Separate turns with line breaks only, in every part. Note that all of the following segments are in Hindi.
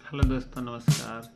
हेलो दोस्तों, नमस्कार।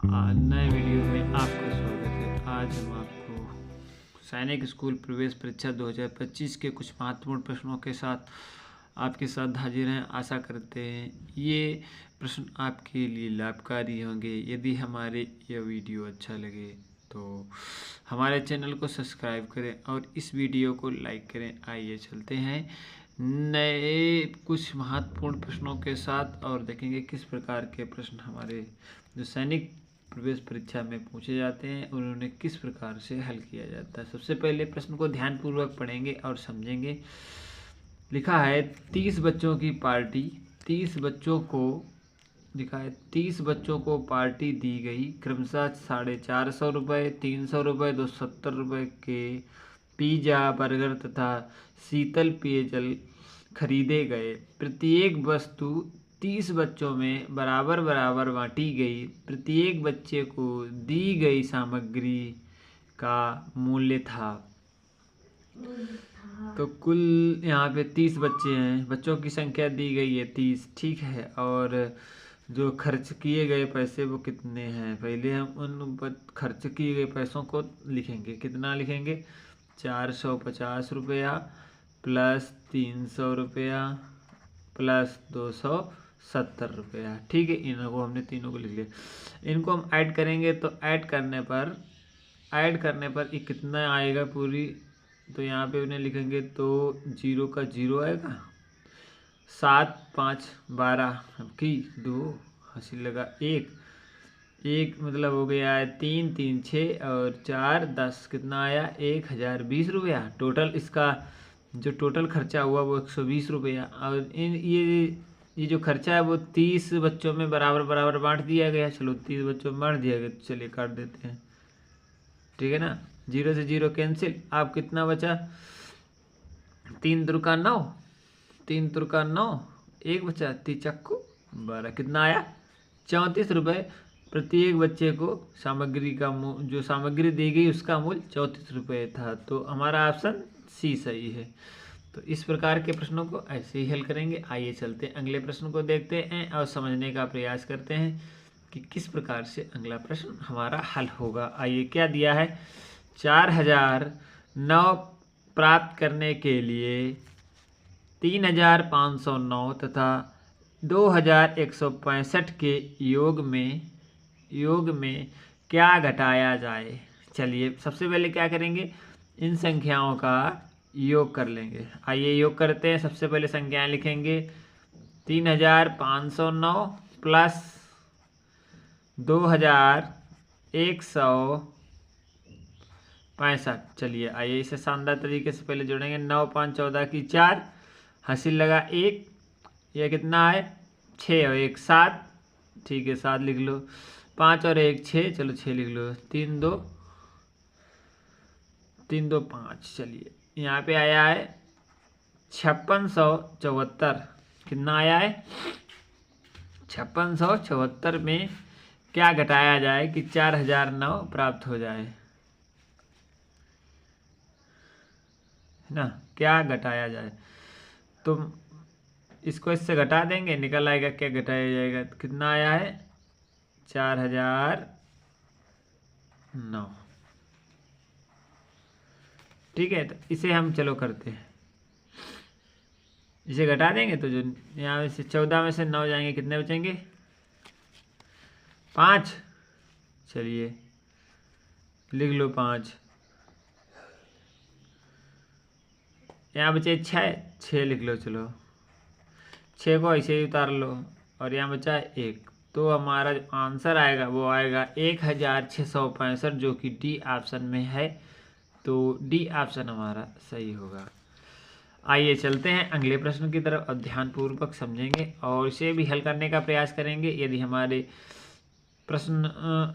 नए वीडियो में आपका स्वागत है। आज हम आपको सैनिक स्कूल प्रवेश परीक्षा 2025 के कुछ महत्वपूर्ण प्रश्नों के साथ आपके साथ हाजिर हैं। आशा करते हैं ये प्रश्न आपके लिए लाभकारी होंगे। यदि हमारे यह वीडियो अच्छा लगे तो हमारे चैनल को सब्सक्राइब करें और इस वीडियो को लाइक करें। आइए चलते हैं नए कुछ महत्वपूर्ण प्रश्नों के साथ और देखेंगे किस प्रकार के प्रश्न हमारे जो सैनिक प्रवेश परीक्षा में पूछे जाते हैं उन्होंने किस प्रकार से हल किया जाता है। सबसे पहले प्रश्न को ध्यानपूर्वक पढ़ेंगे और समझेंगे। लिखा है 30 बच्चों की पार्टी, 30 बच्चों को लिखा है 30 बच्चों को पार्टी दी गई। क्रमशः 450 रुपये, 300 रुपये, 270 रुपये के पिज़्ज़ा, बर्गर तथा शीतल पेयजल खरीदे गए। प्रत्येक वस्तु 30 बच्चों में बराबर बराबर बांटी गई। प्रत्येक बच्चे को दी गई सामग्री का मूल्य था। तो कुल यहाँ पे 30 बच्चे हैं, बच्चों की संख्या दी गई है 30, ठीक है। और जो खर्च किए गए पैसे वो कितने हैं, पहले हम उन खर्च किए गए पैसों को लिखेंगे। कितना लिखेंगे? 450 रुपया प्लस 300 रुपया प्लस 270 रुपया, ठीक है। इनको हमने तीनों को लिख लिया। इनको हम ऐड करेंगे तो ऐड करने पर ये कितना आएगा पूरी, तो यहाँ पे उन्हें लिखेंगे तो 0 का 0 आएगा। 7 5 12 की 2 हंसी लगा 1 मतलब हो गया है 3 3 6 और 4 10, कितना आया? 1020 रुपया। टोटल इसका जो टोटल खर्चा हुआ वो 120 रुपया। और ये जो खर्चा है वो 30 बच्चों में बराबर बराबर बांट दिया गया। चलो 30 बच्चों में बांट दिया गया, तो चलिए काट देते हैं, ठीक है ना। 0 से 0 कैंसिल। अब कितना बचा? 3 दुर्का 9, 3 तुरका 9, 1 बचा 3 चक्कू 12, कितना आया? 34 रुपये। प्रत्येक बच्चे को सामग्री का जो सामग्री दी गई उसका मूल्य 34 रुपये था। तो हमारा ऑप्शन सी सही है। तो इस प्रकार के प्रश्नों को ऐसे ही हल करेंगे। आइए चलते हैं अगले प्रश्न को देखते हैं और समझने का प्रयास करते हैं कि किस प्रकार से अगला प्रश्न हमारा हल होगा। आइए क्या दिया है? 4009 प्राप्त करने के लिए 3509 तथा 2165 के योग में क्या घटाया जाए। चलिए सबसे पहले क्या करेंगे, इन संख्याओं का योग कर लेंगे। आइए योग करते हैं। सबसे पहले संख्याएं लिखेंगे 3509 प्लस 2165। चलिए आइए इसे शानदार तरीके से पहले जोड़ेंगे। 9 5 14 की 4, हंसी लगा 1, यह कितना है? 6 और 1 7, ठीक है 7 लिख लो। 5 और 1 6, चलो 6 लिख लो। 3 2 5, चलिए यहाँ पे आया है 5674। कितना आया है? 5674 में क्या घटाया जाए कि 4009 प्राप्त हो जाए, है ना। क्या घटाया जाए, तो इसको इससे घटा देंगे, निकल आएगा क्या घटाया जाएगा। तो कितना आया है? 4009, ठीक है। तो इसे हम चलो करते हैं, इसे घटा देंगे तो जो यहाँ से 14 में से 9 जाएंगे, कितने बचेंगे? 5। चलिए लिख लो 5। यहाँ बचे 6 लिख लो। चलो 6 को ऐसे ही उतार लो और यहाँ बचा 1। तो हमारा जो आंसर आएगा वो आएगा 1665, जो कि डी ऑप्शन में है। तो डी ऑप्शन हमारा सही होगा। आइए चलते हैं अगले प्रश्न की तरफ और ध्यानपूर्वक समझेंगे और इसे भी हल करने का प्रयास करेंगे। यदि हमारे प्रश्न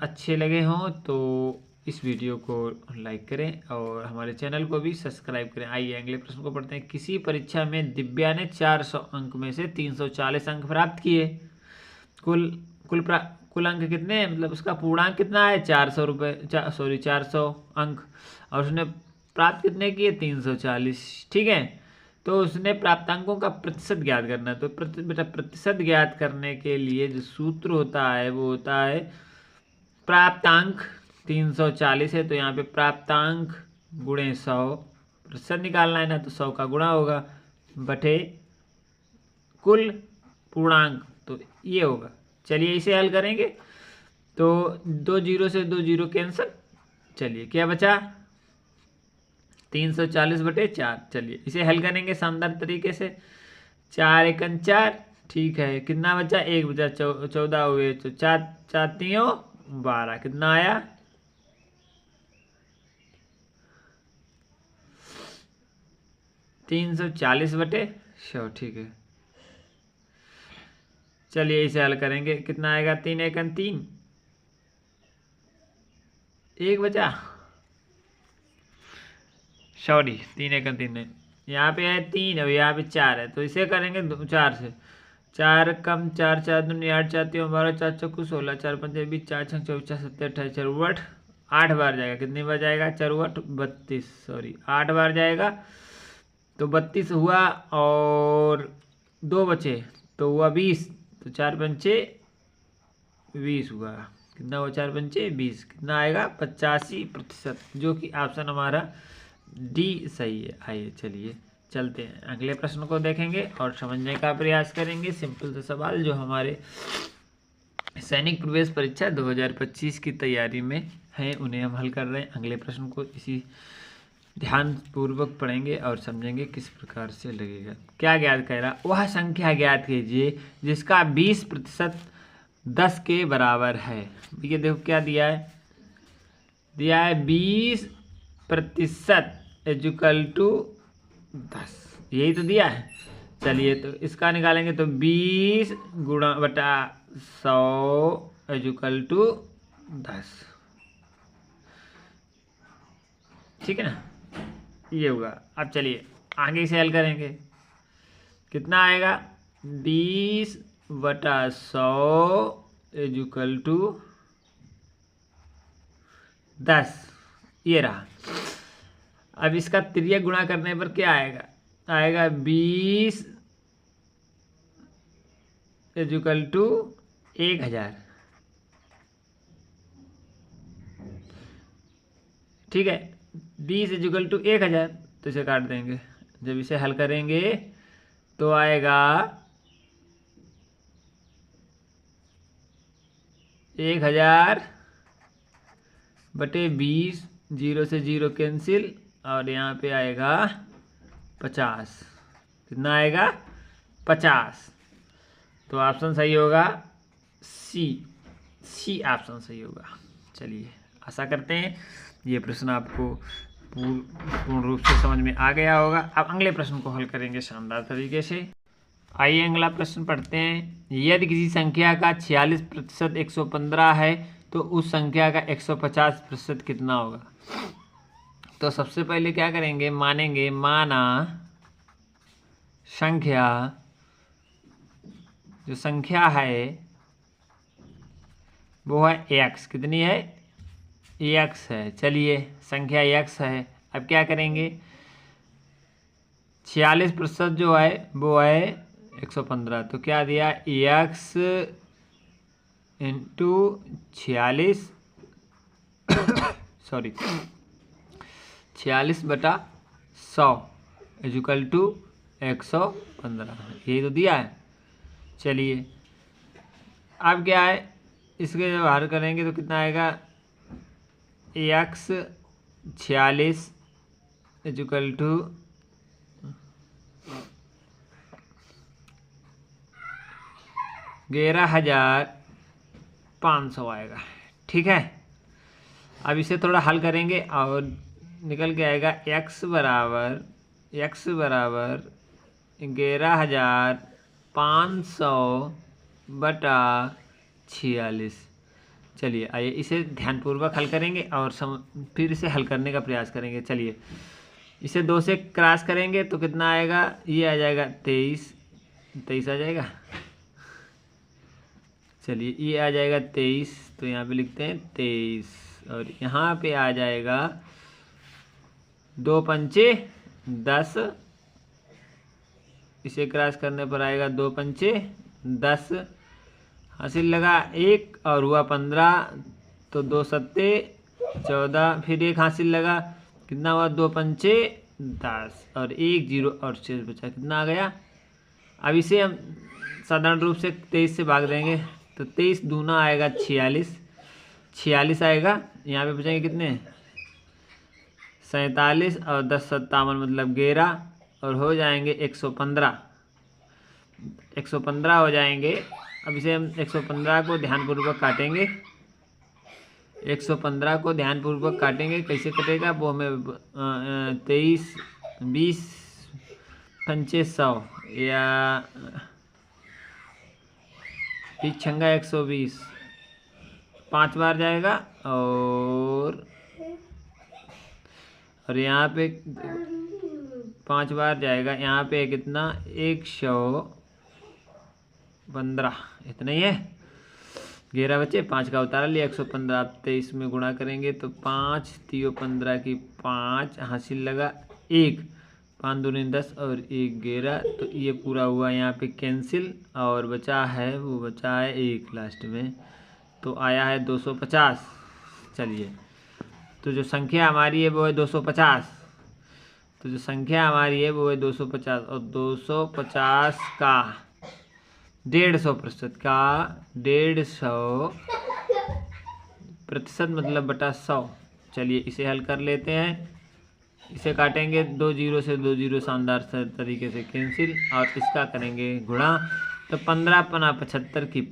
अच्छे लगे हों तो इस वीडियो को लाइक करें और हमारे चैनल को भी सब्सक्राइब करें। आइए अगले प्रश्न को पढ़ते हैं। किसी परीक्षा में दिव्या ने 400 अंक में से 340 अंक प्राप्त किए। कुल अंक कितने हैं, मतलब उसका पूर्णांक कितना है? 400 अंक, और उसने प्राप्त कितने किए? 340, ठीक है। तो उसने प्राप्तांकों का प्रतिशत ज्ञात करना है। तो बेटा प्रतिशत ज्ञात करने के लिए जो सूत्र होता है वो होता है प्राप्तांक 340 है, तो यहाँ पे प्राप्तांक गुणे 100, प्रतिशत निकालना है ना, तो 100 का गुणा होगा बटे कुल पूर्णांक, तो ये होगा। चलिए इसे हल करेंगे तो 2 जीरो से 2 जीरो कैंसिल। चलिए क्या बचा 340/4। चलिए इसे हल करेंगे शानदार तरीके से। 4 एकन 4, ठीक है, कितना बचा 1 बचा, 14 हुए, तो 4 4 3 12, कितना आया 340/100, ठीक है। चलिए इसे हल करेंगे, कितना आएगा 3 एकन 3, 1 बचा, सॉरी 3 एकन 3 नहीं, यहाँ पे है 3 और यहाँ पे 4 है, तो इसे करेंगे 4 से। 4 कम 4 4 दूनी 8 4 3 12 4 चौकू 16 4 5 20 4 6 24 27 28 4 8 बार जाएगा, कितनी बार जाएगा 4 32, सॉरी 8 बार जाएगा, तो 32 हुआ और 2 बचे तो हुआ 20, तो 4 पंचे 20 हुआ, कितना हुआ 4 पंचे 20, कितना आएगा 85%, जो कि ऑप्शन हमारा डी सही है। आइए चलिए चलते हैं अगले प्रश्न को देखेंगे और समझने का प्रयास करेंगे। सिंपल सा सवाल जो हमारे सैनिक प्रवेश परीक्षा 2025 की तैयारी में है, उन्हें हम हल कर रहे हैं। अगले प्रश्न को इसी ध्यान पूर्वक पढ़ेंगे और समझेंगे किस प्रकार से लगेगा। क्या ज्ञात कह रहा, वह संख्या ज्ञात कीजिए जिसका 20% 10 के बराबर है। ये देखो क्या दिया है, दिया है 20% इक्वल टू 10, यही तो दिया है। चलिए तो इसका निकालेंगे तो 20 गुणा बटा 100 इक्वल टू 10, ठीक है ना, ये होगा। अब चलिए आगे से हल करेंगे, कितना आएगा 20/100 इक्वल टू 10, ये रहा। अब इसका तिर्यक गुणा करने पर क्या आएगा, आएगा 20 इक्वल टू 1000, ठीक है। 20 इक्वल टू 1000, तो इसे काट देंगे। जब इसे हल करेंगे तो आएगा 1000/20, 0 से 0 कैंसिल, और यहाँ पे आएगा 50, कितना आएगा 50, तो ऑप्शन सही होगा सी ऑप्शन सही होगा। चलिए आशा करते हैं ये प्रश्न आपको पूर्ण रूप से समझ में आ गया होगा। अब अगले प्रश्न को हल करेंगे शानदार तरीके से। आइए अगला प्रश्न पढ़ते हैं। यदि किसी संख्या का 46% 115 है तो उस संख्या का 150% कितना होगा। तो सबसे पहले क्या करेंगे, मानेंगे माना संख्या, जो संख्या है वो है x, कितनी है x है। चलिए संख्या x है। अब क्या करेंगे, 46% जो है वो है 115, तो क्या दिया x into 46 sorry 46/100 equal to 115, यही तो दिया है। चलिए अब क्या है, इसके जब हल करेंगे तो कितना आएगा, x 46 इक्वल टू 11,500 आएगा, ठीक है। अब इसे थोड़ा हल करेंगे और निकल के आएगा x बराबर 11,500/46। चलिए आइए इसे ध्यानपूर्वक हल करेंगे और फिर इसे हल करने का प्रयास करेंगे। चलिए इसे 2 से क्रॉस करेंगे तो कितना आएगा, ये आ जाएगा 23 आ जाएगा। चलिए ये आ जाएगा 23, तो यहाँ पे लिखते हैं 23, और यहाँ पे आ जाएगा 2 पंचे 10 इसे क्रॉस करने पर आएगा 2 पंचे 10, हासिल लगा 1 और हुआ 15, तो 2 सत्ते 14, फिर 1 हासिल लगा, कितना हुआ 2 पंचे 10 और 1 0 और शेष बचा, कितना आ गया। अब इसे हम साधारण रूप से 23 से भाग देंगे, तो 23 दूना आएगा 46 आएगा। यहाँ पे बचेंगे कितने 47 और 10 57 मतलब 11 और हो जाएंगे 115 हो जाएंगे। अब इसे हम 115 को ध्यानपूर्वक काटेंगे, 115 को ध्यानपूर्वक काटेंगे। कैसे कटेगा वो हमें 23 20 पंचे 100 या 20 छंगा 120 5 बार जाएगा और यहाँ पे 5 बार जाएगा। यहाँ पे कितना 115 इतना ही है। 11 बचे 5 का उतारा लिया 115। आप 23 में गुणा करेंगे तो 5 3 15 की 5 हासिल लगा 1 5 दूनी 10 और 1 11, तो ये पूरा हुआ यहाँ पे कैंसिल और बचा है 1 लास्ट में, तो आया है 250। चलिए तो जो संख्या हमारी है वो है 250, तो जो संख्या हमारी है वो है 250 और 250 का 150% का 150% मतलब बटा 100। चलिए इसे हल कर लेते हैं। इसे काटेंगे 2 जीरो से 2 जीरो शानदार तरीके से कैंसिल और इसका करेंगे गुणा, तो 15 पना 75 की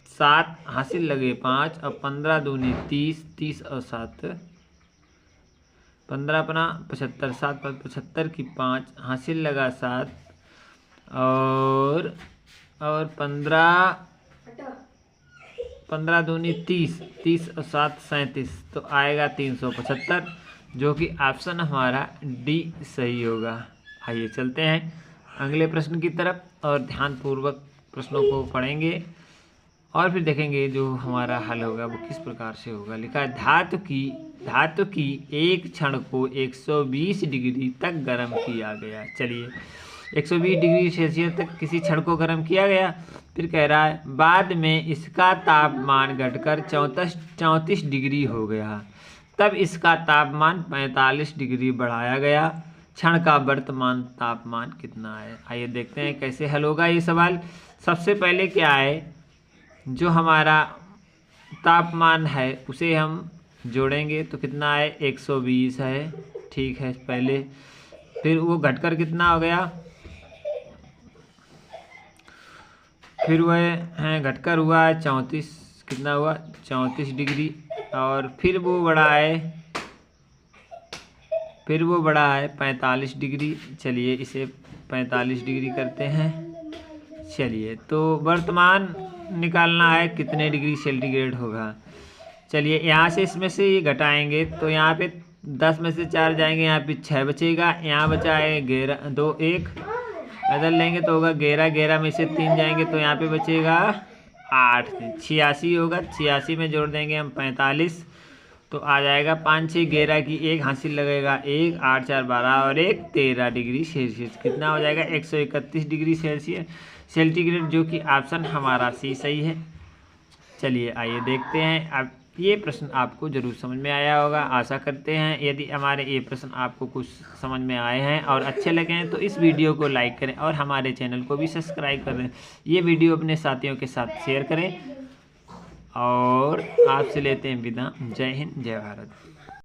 7 हासिल लगे 5 और 15 दूनी 30 30 और 7 15 पना 75 7 पर 75 की 5 हासिल लगा 7 और 15 दूनी 30 30 और 7 37, तो आएगा 375, जो कि ऑप्शन हमारा डी सही होगा। आइए चलते हैं अगले प्रश्न की तरफ और ध्यानपूर्वक प्रश्नों को पढ़ेंगे और फिर देखेंगे जो हमारा हल होगा वो किस प्रकार से होगा। लिखा है धातु की एक क्षण को 120 डिग्री तक गर्म किया गया। चलिए 120 डिग्री सेल्सियस तक किसी क्षण को गर्म किया गया। फिर कह रहा है बाद में इसका तापमान घटकर 34 डिग्री हो गया, तब इसका तापमान 45 डिग्री बढ़ाया गया। क्षण का वर्तमान तापमान कितना है। आइए देखते हैं कैसे हल होगा ये सवाल। सबसे पहले क्या है, जो हमारा तापमान है उसे हम जोड़ेंगे तो कितना है 120 है, ठीक है पहले। फिर वो घटकर कितना हो गया, फिर वह है घटकर हुआ है 34, कितना हुआ 34 डिग्री और फिर वो बढ़ा है 45 डिग्री। चलिए इसे 45 डिग्री करते हैं। चलिए तो वर्तमान निकालना है कितने डिग्री सेंटीग्रेड होगा। चलिए यहाँ से इसमें से ये घटाएंगे तो यहाँ पे 10 में से 4 जाएंगे, यहाँ पे 6 बचेगा, यहाँ बचा है 11 2 1 बदल लेंगे तो होगा 11 में से 3 जाएंगे तो यहाँ पे बचेगा 8 86 होगा। 86 में जोड़ देंगे हम 45 तो आ जाएगा 5 6 11 की 1 हासिल लगेगा 1 8 4 12 और 1 13 डिग्री सेल्सियस, कितना हो जाएगा 131 डिग्री सेंटीग्रेड, जो कि ऑप्शन हमारा सी सही है। चलिए आइए देखते हैं। अब ये प्रश्न आपको जरूर समझ में आया होगा, आशा करते हैं। यदि हमारे ये प्रश्न आपको कुछ समझ में आए हैं और अच्छे लगे हैं तो इस वीडियो को लाइक करें और हमारे चैनल को भी सब्सक्राइब करें। ये वीडियो अपने साथियों के साथ शेयर करें और आपसे लेते हैं विदा। जय हिंद जय भारत।